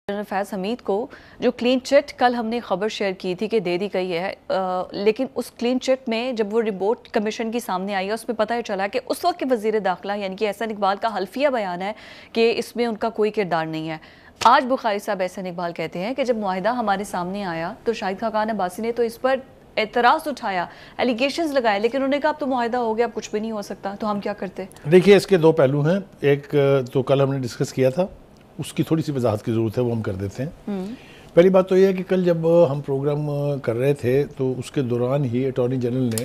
General فیض حمید کو جو clean chit کل ہم نے خبر شیئر کی تھی کہ دے دی گئی ہے، لیکن اس کلین چٹ میں جب وہ رپورٹ کمیشن کی سامنے آئی ہے اس میں پتہ چلا کہ اس وقت کے وزیر داخلہ یعنی کہ احسن اقبال کا حلفیہ بیان ہے کہ اس میں ان کا کوئی کردار نہیں ہے۔ آج بخاری صاحب احسن اقبال کہتے ہیں کہ جب معاہدہ ہمارے سامنے آیا تو شاہد خاقان عباسی نے تو اس پر اعتراض اٹھایا، ایلیگیشنز لگائے، لیکن انہوں نے کہا اب تو معاہدہ ہو گیا، اب کچھ بھی نہیں ہو سکتا، تو ہم کیا کرتے؟ دیکھیے اس کے دو پہلو ہیں، ایک تو کل ہم نے ڈسکس کیا تھا، اس کی تھوڑی سی وضاحت کی ضرورت ہے، وہ ہم کر دیتے ہیں۔ پہلی بات تو یہ ہے کہ کل جب ہم پروگرام کر رہے تھے تو اس کے دوران ہی اٹارنی جنرل نے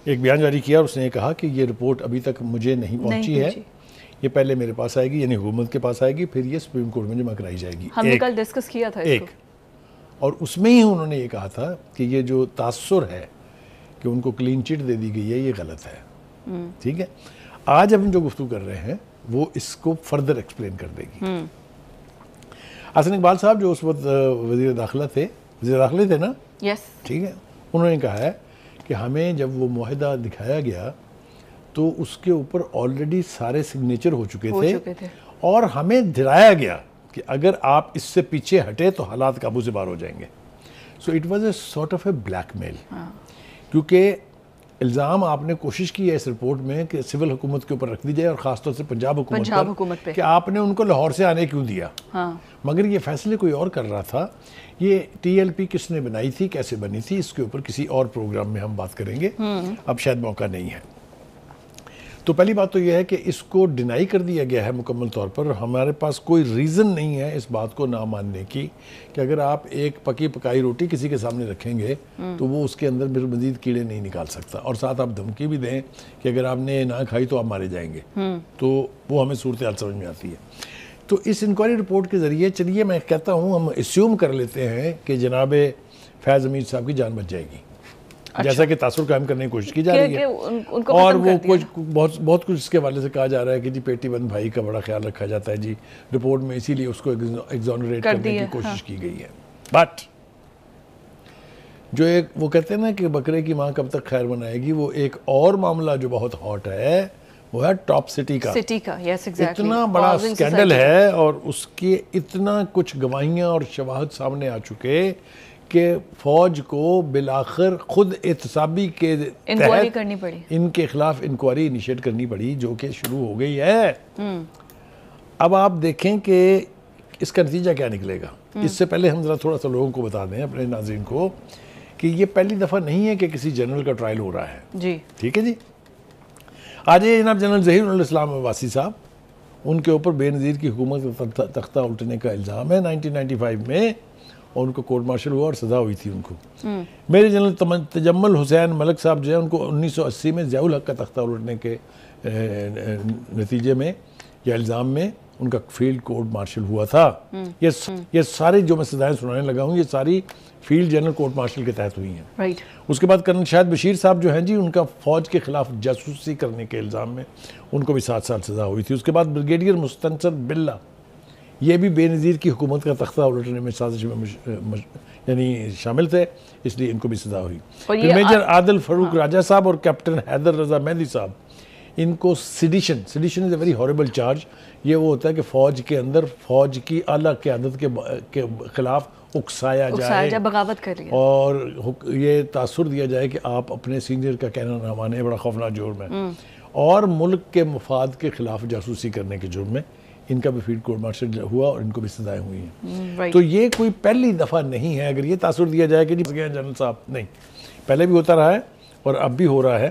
ایک بیان جاری کیا اور اس نے یہ کہا کہ یہ رپورٹ ابھی تک مجھے نہیں پہنچی ہے، یہ پہلے میرے پاس آئے گی، یعنی حکومت کے پاس آئے گی، پھر یہ سپریم کورٹ میں جمع کرائی جائے گی۔ ہم نے کل ڈسکس کیا تھا اس کو، اور اس میں ہی انہوں نے یہ کہا تھا کہ یہ جو تاثر ہے کہ ان کو کلین چٹ دے دی گئی ہے یہ غلط ہے، ٹھیک ہے۔ آج ہم جو گفتگو کر رہے ہیں وہ اس کو فردر ایکسپلین کر دے گی۔ احسن اقبال صاحب جو اس وقت وزیر داخلہ تھے، وزیر داخلے تھے نا، ٹھیک ہے، انہوں نے کہا ہے کہ ہمیں جب وہ معاہدہ دکھایا گیا تو اس کے اوپر آلریڈی سارے سگنیچر ہو چکے تھے اور ہمیں ڈرایا گیا کہ اگر آپ اس سے پیچھے ہٹے تو حالات قابو سے باہر ہو جائیں گے۔ So it was a sort of a blackmail, کیونکہ الزام آپ نے کوشش کی ہے اس رپورٹ میں کہ سول حکومت کے اوپر رکھ دی جائے اور خاص طور سے پنجاب حکومت پر کہ آپ نے ان کو لاہور سے آنے کیوں دیا، مگر یہ فیصلے کوئی اور کر رہا تھا۔ یہ ٹی ایل پی کس نے بنائی تھی، کیسے بنی تھی، اس کے اوپر کسی اور پروگرام میں ہم بات کریں گے، اب شاید موقع نہیں ہے۔ تو پہلی بات تو یہ ہے کہ اس کو ڈینائی کر دیا گیا ہے مکمل طور پر، ہمارے پاس کوئی ریزن نہیں ہے اس بات کو نہ ماننے کی کہ اگر آپ ایک پکی پکائی روٹی کسی کے سامنے رکھیں گے تو وہ اس کے اندر مزید کیڑے نہیں نکال سکتا، اور ساتھ آپ دھمکی بھی دیں کہ اگر آپ نے نہ کھائی تو آپ مارے جائیں گے، تو وہ ہمیں صورتحال سمجھ میں آتی ہے۔ تو اس انکوائری رپورٹ کے ذریعے چلیے میں کہتا ہوں ہم اسیوم کر لیتے ہیں کہ جناب فیض حمید صاحب کی جان بچ جائے گی، جیسا کہ تاثر قائم کرنے کی کوشش کی جا رہی ہے، اور وہ بہت کچھ اس کے حوالے سے کہا جا رہا ہے کہ جی پیٹی بند بھائی کا بڑا خیال رکھا جاتا ہے جی رپورٹ میں، اسی لیے اس کو ایگزونریٹ کرنے کی کوشش کی گئی ہے۔ بٹ جو ایک وہ کہتے ہیں نا کہ بکرے کی ماں کب تک خیر بنائے گی، وہ ایک اور معاملہ جو بہت ہاٹ ہے وہ ہے ٹاپ سٹی کا۔ اتنا بڑا سکینڈل ہے اور اس کے اتنا کچھ گواہیاں اور شواہد سامنے آ چکے کہ فوج کو بالآخر خود احتسابی کے تحت ان کے خلاف انکوائری انیشیٹ کرنی پڑی، جو کہ شروع ہو گئی ہے۔ اب آپ دیکھیں کہ اس کا نتیجہ کیا نکلے گا۔ اس سے پہلے ہم ذرا تھوڑا سا لوگوں کو بتا دیں، اپنے ناظرین کو، کہ یہ پہلی دفعہ نہیں ہے کہ کسی جنرل کا ٹرائل ہو رہا ہے، ٹھیک ہے جی۔ آج یہ جناب جنرل ظہیر الاسلام عباسی صاحب، ان کے اوپر بے نظیر کی حکومت کا تختہ الٹنے کا الزام ہے 1995 میں، اور ان کو کورٹ مارشل ہوا اور سزا ہوئی تھی ان کو۔ میرے جنرل تجمل حسین ملک صاحب جو ہیں ان کو 1980 میں ضیاء الحق کا تختہ الٹنے کے نتیجے میں یا الزام میں ان کا فیلڈ کورٹ مارشل ہوا تھا۔ یہ ساری جو میں سزائیں سنانے لگا ہوں یہ ساری field general court marshal K تحت ہوئی ہیں۔ اس کے بعد کرنل شاہد بشیر صاحب جو ہیں جی، ان کا فوج کے خلاف جاسوسی کرنے کے الزام میں ان کو بھی 7 سال سزا ہوئی تھی۔ اس کے بعد بریگیڈیئر مستنصر باللہ، یہ بھی بے نظیر کی حکومت کا تختہ الٹنے میں سازش میں یعنی شامل تھے، اس لیے ان کو بھی سزا ہوئی۔ پھر میجر عادل فاروق راجہ صاحب اور کیپٹن حیدر رضا مہدی صاحب، ان کو sedation is a very horrible charge, یہ وہ ہوتا ہے کہ فوج کے اندر فوج کی اعلیٰ قیادت کے خلاف اکسایا جائے، بغاوت کر رہی ہے، اور یہ تاثر دیا جائے کہ آپ اپنے سینئر کا کہنا نہ مانیں، بڑا خوفناک جرم ہے، اور ملک کے مفاد کے خلاف جاسوسی کرنے کے جرم میں ان کا بھی فیلڈ کورٹ مارشل ہوا اور ان کو بھی سزائیں ہوئی ہیں۔ تو یہ کوئی پہلی دفعہ نہیں ہے اگر یہ تاثر دیا جائے کہ جی گئے جنرل صاحب، نہیں، پہلے بھی ہوتا رہا ہے اور اب بھی ہو رہا ہے۔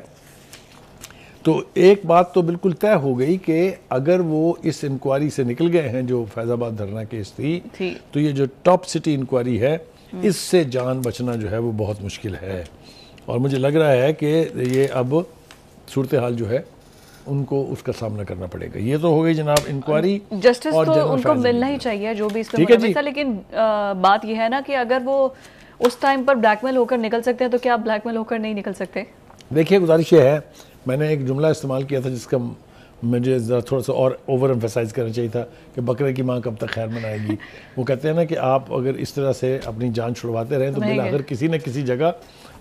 تو ایک بات تو بالکل طے ہو گئی کہ اگر وہ اس انکوائری سے نکل گئے ہیں جو فیض آباد دھرنا کیس تھی، تو یہ جو ٹاپ سٹی انکوائری ہے اس سے جان بچنا جو ہے وہ بہت مشکل ہے، اور مجھے لگ رہا ہے کہ یہ اب صورتحال جو ہے ان کو اس کا سامنا کرنا پڑے گا۔ یہ تو ہو گئی جناب انکوائری، جسٹس تو ان کو ملنا ہی چاہیے جو بھی اس میں ملوث ہے، لیکن بات یہ ہے نا کہ اگر وہ اس ٹائم پر بلیک میل ہو کر نکل سکتے ہیں تو کیا بلیک میل ہو کر نہیں نکل سکتے؟ دیکھیے گزارش یہ ہے، میں نے ایک جملہ استعمال کیا تھا جس کا مجھے ذرا تھوڑا سا اور اوور ایمفیسائز کرنا چاہیے تھا کہ بکرے کی ماں کب تک خیر منائے گی. وہ کہتے ہیں نا کہ آپ اگر اس طرح سے اپنی جان چھڑواتے رہیں تو بالآخر کسی نہ کسی جگہ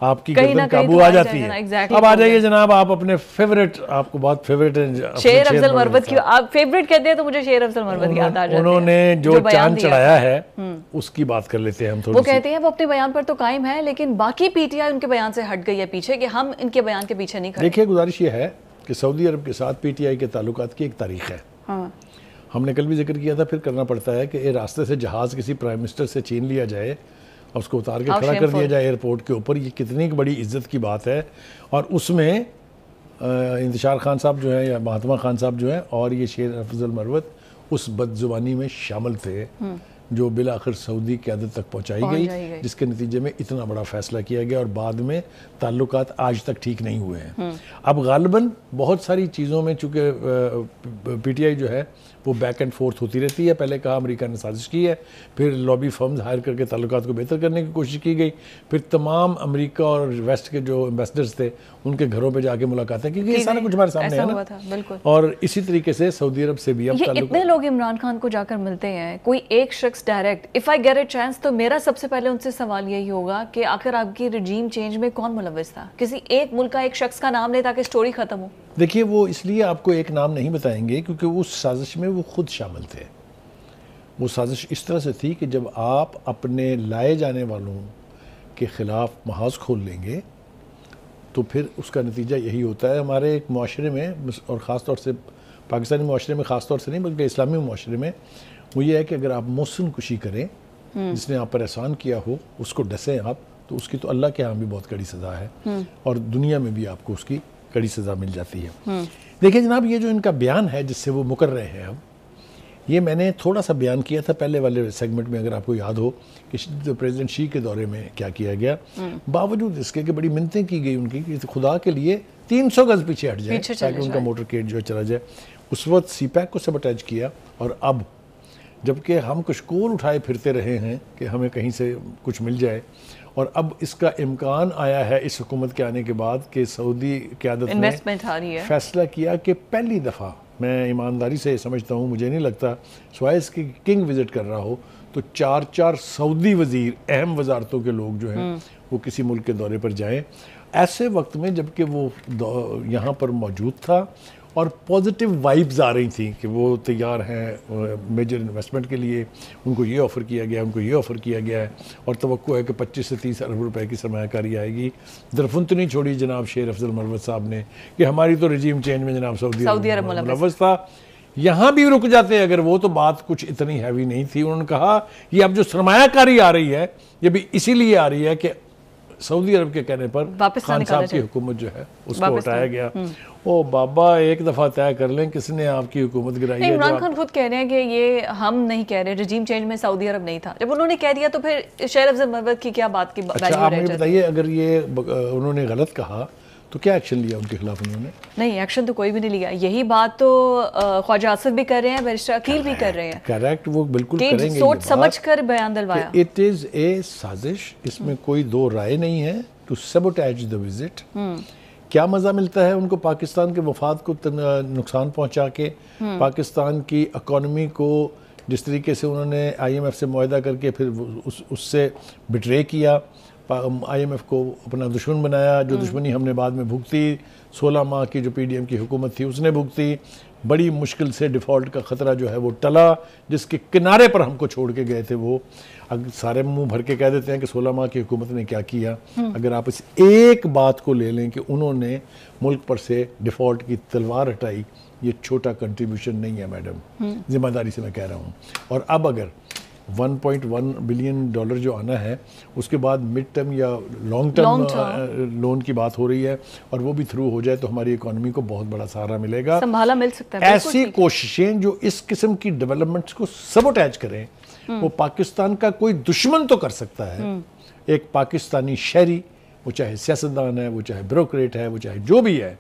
آپ کی گردن قابو آ جاتی ہے. اب آ جائیے جناب آپ اپنے فیوریٹ, آپ کو بہت فیوریٹ شیر افضل مروت کی, آپ فیوریٹ کہتے ہیں تو مجھے شیر افضل مروت یاد آ جاتے ہیں. انہوں نے جو چاند چڑھایا ہے اس کی بات کر لیتے ہیں ہم تھوڑی. وہ کہتے ہیں وہ اپنے بیان پر تو قائم ہے لیکن باقی پی ٹی آئی ان کے بیان سے ہٹ گئی ہے پیچھے, کہ ہم ان کے بیان کے پیچھے نہیں کھڑے. دیکھیے گزارش یہ ہے کہ سعودی عرب کے ساتھ پی ٹی آئی کے تعلقات کی ایک تاریخ ہے. ہم نے کل بھی ذکر کیا تھا, پھر کرنا پڑتا ہے کہ راستے سے جہاز کسی پرائم منسٹر سے چھین لیا جائے اور اس کو اتار کے کھڑا کر دیا جائے ایئرپورٹ کے اوپر, یہ کتنی بڑی عزت کی بات ہے. اور اس میں انتشار خان صاحب جو ہیں یا مہاتما خان صاحب جو ہیں اور یہ شیر افضل مروت اس بد زبانی میں شامل تھے جو بالآخر سعودی قیادت تک پہنچائی گئی, جس کے نتیجے میں اتنا بڑا فیصلہ کیا گیا اور بعد میں تعلقات آج تک ٹھیک نہیں ہوئے ہیں. اب غالباً بہت ساری چیزوں میں چونکہ پی ٹی آئی جو ہے وہ بیک اینڈ فورتھ ہوتی رہتی ہے. پہلے کہا امریکہ نے سازش کی ہے, پھر لابی فرمز ہائر کر کے تعلقات کو بہتر کرنے کی کوشش کی گئی, پھر تمام امریکہ اور ویسٹ کے جو ایمبیسڈرز تھے ان کے گھروں پہ جا کے ملاقاتیں کی گئی. یہ سارا کچھ ہمارے سامنے ہے نا. اور اسی طریقے سے سعودی عرب سے بھی اب اتنے لوگ عمران خان کو جا کر ملتے ہیں, کوئی ایک شخص direct if I get a chance, تو میرا سب سے پہلے ان سے سوال یہی ہوگا کہ آخر آپ کی رجیم چینج میں کون ملوث تھا. کسی ایک ملک کا ایک شخص کا نام لے تاکہ سٹوری ختم ہو. دیکھیے وہ اس لیے آپ کو ایک نام نہیں بتائیں گے کیونکہ اس سازش میں وہ خود شامل تھے. وہ سازش اس طرح سے تھی کہ جب آپ اپنے لائے جانے والوں کے خلاف محاذ کھول لیں گے تو پھر اس کا نتیجہ یہی ہوتا ہے. ہمارے ایک معاشرے میں اور خاص طور سے پاکستانی معاشرے میں خاص طور سے نہیں بلکہ اسلامی معاشرے میں وہ یہ ہے کہ اگر آپ محسن کشی کریں, جس نے آپ پر احسان کیا ہو, اس کو ڈسیں آپ, تو اس کی تو اللہ کے ہاں بھی بہت کڑی سزا ہے اور دنیا میں بھی آپ کو اس کی کڑی سزا مل جاتی ہے. دیکھیں جناب, یہ جو ان کا بیان ہے جس سے وہ مکر رہے ہیں, اب یہ میں نے تھوڑا سا بیان کیا تھا پہلے والے سیگمنٹ میں, اگر آپ کو یاد ہو کہ پریزیڈنٹ شی کے دورے میں کیا کیا گیا, باوجود اس کے کہ بڑی منتیں کی گئی ان کی کہ خدا کے لیے 300 گز پیچھے ہٹ جائے تاکہ ان کا موٹر کیٹ جو چلا جائے. اس وقت سی پیک کو سبوٹیج کیا, اور اب جبکہ ہم کشکول اٹھائے پھرتے رہے ہیں کہ ہمیں کہیں سے کچھ مل جائے, اور اب اس کا امکان آیا ہے اس حکومت کے آنے کے بعد کہ سعودی قیادت نے فیصلہ کیا کہ پہلی دفعہ, میں ایمانداری سے سمجھتا ہوں, مجھے نہیں لگتا سوائے اس کی کنگ وزٹ کر رہا ہو تو 4 سعودی وزیر اہم وزارتوں کے لوگ جو ہیں وہ کسی ملک کے دورے پر جائیں ایسے وقت میں جبکہ وہ یہاں پر موجود تھا اور پازیٹیو وائبز آ رہی تھیں کہ وہ تیار ہیں میجر انویسٹمنٹ کے لیے, ان کو یہ آفر کیا گیا, ان کو یہ آفر کیا گیا ہے, اور توقع ہے کہ 25 سے 30 ارب روپے کی سرمایہ کاری آئے گی. درفن تو نہیں چھوڑی جناب شیر افضل مروت صاحب نے کہ ہماری تو رجیم چینج میں جناب سعودی عرب ملوث تھا. یہاں بھی رک جاتے اگر وہ, تو بات کچھ اتنی ہیوی نہیں تھی. انہوں نے کہا یہ اب جو سرمایہ کاری آ رہی ہے یہ بھی اسی لیے آ رہی ہے کہ سعودی عرب کے کہنے پر خان صاحب کی حکومت جو ہے اس کو ہٹایا گیا. او بابا ایک دفعہ طے کر لیں کس نے آپ کی حکومت گرائی ہے. عمران خان خود کہہ رہے ہیں کہ یہ ہم نہیں کہہ رہے, رجیم چینج میں سعودی عرب نہیں تھا. جب انہوں نے کہہ دیا تو پھر شیر افضل مروت کی کیا بات کی ویلیو رہ جاتی؟ آپ مجھے بتائیے اگر یہ انہوں نے غلط کہا تو کیا ایکشن لیا ان کے خلاف انہوں نے؟ نہیں, ایکشن تو کوئی بھی نہیں لیا. یہی بات تو خواجہ آصف بھی کر رہے ہیں, بیرسٹر عقیل بھی کر رہے ہیں. کریکٹ, وہ بالکل کریں گے. سوچ سمجھ کر بیان دلوایا. اٹ از اے سازش, اس میں کوئی دو رائے نہیں ہے. To sabotage the visit. کیا مزہ ملتا ہے ان کو پاکستان کے مفاد کو نقصان پہنچا کے, پاکستان کی اکانومی کو جس طریقے سے انہوں نے آئی ایم ایف سے معاہدہ کر کے پھر اس سے بٹرے کیا, آئی ایم ایف کو اپنا دشمن بنایا, جو دشمنی ہم نے بعد میں بھگتی. 16 ماہ کی جو پی ڈی ایم کی حکومت تھی اس نے بھگتی. بڑی مشکل سے ڈیفالٹ کا خطرہ جو ہے وہ ٹلا, جس کے کنارے پر ہم کو چھوڑ کے گئے تھے وہ. اگر سارے منہ بھر کے کہہ دیتے ہیں کہ 16 ماہ کی حکومت نے کیا کیا, اگر آپ اس ایک بات کو لے لیں کہ انہوں نے ملک پر سے ڈیفالٹ کی تلوار ہٹائی, یہ چھوٹا کنٹریبیوشن نہیں ہے میڈم, ذمہ داری سے میں کہہ رہا ہوں. اور اب اگر $1.1 بلین جو آنا ہے اس کے بعد مڈ ٹرم یا لانگ ٹرم لون کی بات ہو رہی ہے, اور وہ بھی تھرو ہو جائے تو ہماری اکانومی کو بہت بڑا سہارا ملے گا. سنبھالا مل سکتا ہے. ایسی کوششیں جو اس قسم کی ڈیولپمنٹس کو سبوٹیج کریں, وہ پاکستان کا کوئی دشمن تو کر سکتا ہے. ایک پاکستانی شہری, وہ چاہے سیاستدان ہے, وہ چاہے بیوروکریٹ ہے, وہ چاہے جو بھی ہے,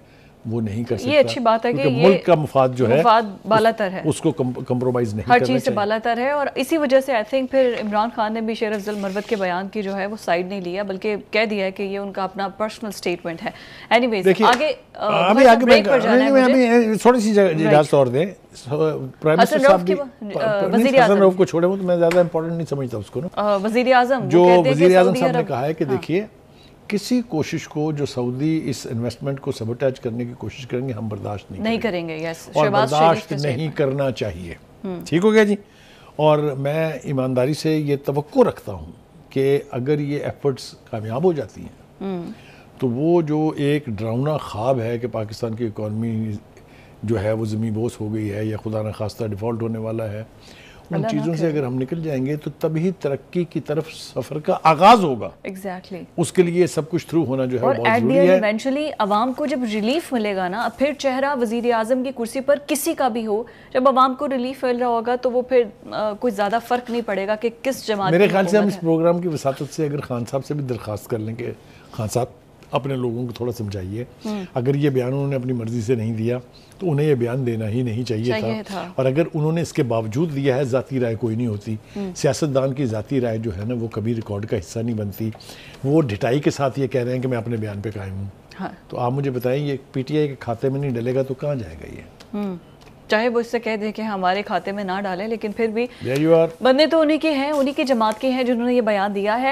وہ نہیں کر سکتا. یہ اچھی بات ہے کہ ملک کا مفاد جو ہے مفاد بالاتر ہے, اس کو کمپرومائز نہیں ہر چیز سے بالاتر ہے. اور اسی وجہ سے آئی تھنک پھر عمران خان نے بھی شیر افضل مروت کے بیان کی جو ہے وہ سائیڈ نہیں لیا, بلکہ کہہ دیا ہے کہ یہ ان کا اپنا پرسنل سٹیٹمنٹ ہے. اینی ویز آگے بریک پر جانا ہے مجھے, تھوڑی سی اجازت اور دیں. پرائم منسٹر صاحب بھی حسن رؤف کو چھوڑے وہ تو میں زیادہ امپورٹنٹ نہیں سمجھتا اس کو نا. وزیر اعظم جو وزیر اعظم صاحب نے کہا ہے کہ دیکھیے کسی کوشش کو جو سعودی اس انویسٹمنٹ کو سبوٹیج کرنے کی کوشش کریں گے ہم برداشت نہیں کریں گے. یس, اور برداشت نہیں کرنا چاہیے. ٹھیک ہو گیا جی. اور میں ایمانداری سے یہ توقع رکھتا ہوں کہ اگر یہ ایفرٹس کامیاب ہو جاتی ہیں تو وہ جو ایک ڈراؤنا خواب ہے کہ پاکستان کی اکانومی جو ہے وہ زمین بوس ہو گئی ہے یا خدا نخواستہ ڈیفالٹ ہونے والا ہے, ان چیزوں سے اگر ہم نکل جائیں گے تو تبھی ترقی کی طرف سفر کا آغاز ہوگا. ایگزیکٹلی. اس کے لیے سب کچھ تھرو ہونا جو ہے اور بہت ضروری ہے. ایونچولی عوام کو جب ریلیف ملے گا نا, پھر چہرہ وزیر اعظم کی کرسی پر کسی کا بھی ہو, جب عوام کو ریلیف مل رہا ہوگا تو وہ پھر کوئی زیادہ فرق نہیں پڑے گا کہ کس جماعت. میرے خیال سے ہم اس پروگرام کی وساطت سے اگر خان صاحب سے بھی درخواست کر لیں کہ خان صاحب اپنے لوگوں کو تھوڑا سمجھائیے, اگر یہ بیان انہوں نے اپنی مرضی سے نہیں دیا تو انہیں یہ بیان دینا ہی نہیں چاہیے تھا. اور اگر انہوں نے اس کے باوجود دیا ہے, ذاتی رائے کوئی نہیں ہوتی. سیاستدان کی ذاتی رائے جو ہے نا وہ کبھی ریکارڈ کا حصہ نہیں بنتی. وہ ڈھٹائی کے ساتھ یہ کہہ رہے ہیں کہ میں اپنے بیان پہ قائم ہوں. تو آپ مجھے بتائیں یہ پی ٹی آئی کے کھاتے میں نہیں ڈلے گا تو کہاں جائے گا یہ؟ چاہے وہ اس سے کہہ دیں کہ ہمارے کھاتے میں نہ ڈالیں, لیکن پھر بھی بندے تو انہی کے ہیں, انہی کی جماعت کے ہیں جنہوں نے یہ بیان دیا ہے.